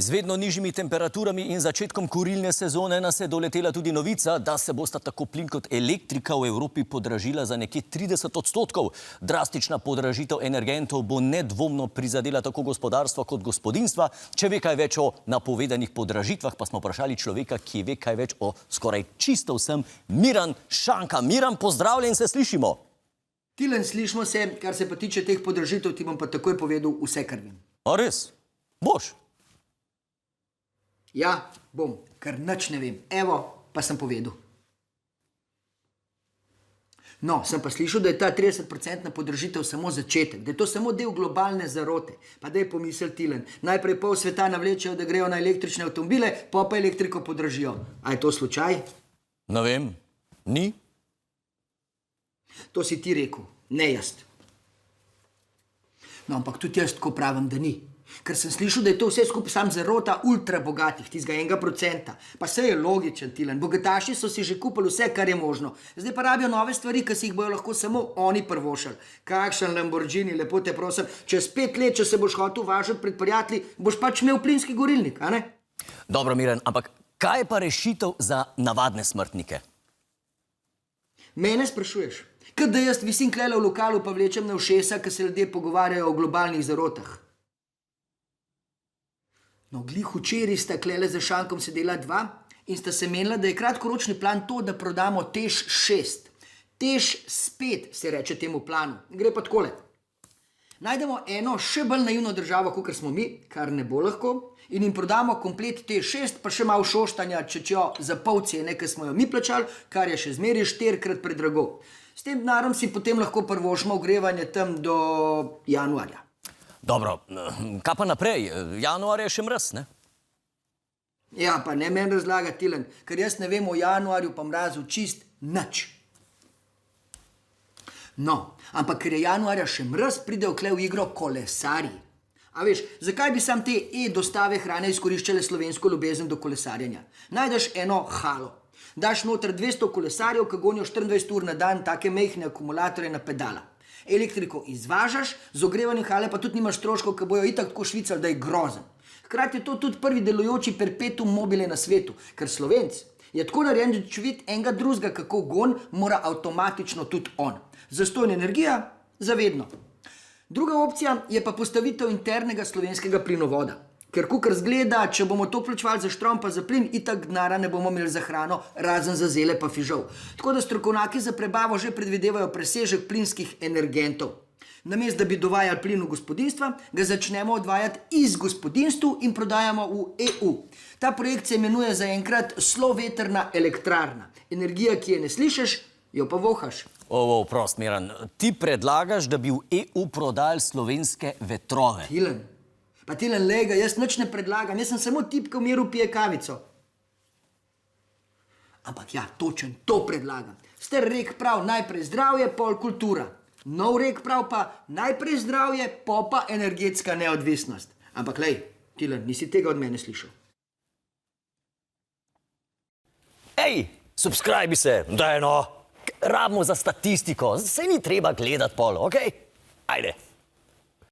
Z vedno nižjimi temperaturami in začetkom kurilne sezone nas je doletela tudi novica, da se bosta tako plin kot elektrika v Evropi podražila za nekje 30%. Drastična podražitev energentov bo nedvomno prizadela tako gospodarstvo kot gospodinjstva. Če ve kaj več o napovedanih podražitvah, pa smo vprašali človeka, ki ve kaj več o skoraj čisto vsem, Miran Šanka. Miran, pozdravljen, se slišimo. Tilen, slišimo se, kar se pa tiče teh podražitev, ti bom pa takoj povedal vse, kar vem. A res? Boš? Ja, bom, ker nič ne vem. Evo, pa sem povedal. No, sem pa slišal, da je ta 30% podražitev samo začetek, da je to samo del globalne zarote. Pa daj pomisel, Tilen, najprej pol sveta navlečejo, da grejo na električne avtomobile, pa elektriko podražijo. A je to slučaj? Ne vem. Ni? To si ti rekel, ne jaz. No, ampak tudi jaz tako pravim, da ni. Ker sem slišal, da je to vse skupaj sam zarota ultra bogatih, tistega 1%. Pa vse je logičen, Tilen. Bogataši so si že kupili vse, kar je možno. Zdaj pa rabijo nove stvari, ki si jih bojo lahko samo oni prvošali. Kakšen Lamborghini, lepo te prosim. Čez 5 let, če se boš hotel važati pred prijatelji, boš pač imel plinski gorilnik, a ne? Dobro, Miran, ampak kaj je pa rešitev za navadne smrtnike? Mene sprašuješ? Kad da jaz visim klele v lokalu, pa vlečem na ušesa, ko se ljudje pogovarjajo o globalnih zarotah. No, glih včeraj sta klele za Šankom sedela dva in sta se menila, da je kratkoročni plan to, da prodamo TEŠ 6. TEŠ 5 se reče temu planu. Gre pa takole. Najdemo eno še bolj naivno državo, kakor smo mi, kar ne bo lahko, in jim prodamo komplet TEŠ 6, pa še malo šoštanja, če za pol cene, ki smo jo mi plačali, kar je še zmeraj 4-krat predrago. S tem denarjem si potem lahko prvošmo ogrevanje tam do januarja. Dobro, kaj pa naprej? Januar je še mraz, ne? Ja, pa ne meni razlaga, Tilen, ker jaz ne vem o januarju pa mrazu čist nič. No, ampak ker je januarja še mraz, pridejo kle v igro kolesarji. A veš, zakaj bi sam te dostave hrane izkoriščale slovensko ljubezen do kolesarjenja? Najdeš eno halo. Daš noter 200 kolesarjev, ki gonijo 24 ur na dan take mehne akumulatorje na pedala. Elektriko izvažaš, z ogrevanjem hale pa tudi nimaš stroškov, ki bojo itak tako švicali, da je grozen. Hkrati je to tudi prvi delujoči perpetuum mobile na svetu, ker Slovenc je tako narejen, da če vidi enega drugega, kako gon, mora avtomatično tudi on. Zastojna energija, zavedno. Druga opcija je pa postavitev internega slovenskega plinovoda. Ker kukor zgleda, če bomo to plačevali za štrom pa za plin, itak denarja ne bomo imeli za hrano, razen za zele pa fižol. Tako da strokovnjaki za prebavo že predvidevajo presežek plinskih energentov. Namesto da bi dovajali plin v gospodinjstva, ga začnemo odvajati iz gospodinjstv in prodajamo v EU. Ta projekt se imenuje zaenkrat slovetrna elektrarna. Energija, ki je ne slišiš, jo pa vohaš. Prost, Miran, ti predlagaš, da bi v EU prodajali slovenske vetrove. Pa Tilen, lega, jaz nič ne predlagam, jaz sem samo tip, ki v miru pije kavico. Ampak ja, točen, to predlagam. Star rek prav, najprej zdravje, pol kultura. Nov rek prav pa, najprej zdravje, pol pa energetska neodvisnost. Ampak lej, Tilen, nisi tega od mene slišal. Ej, subscribi se, daj no, rabimo za statistiko, se ni treba gledati pol, okej? Ajde.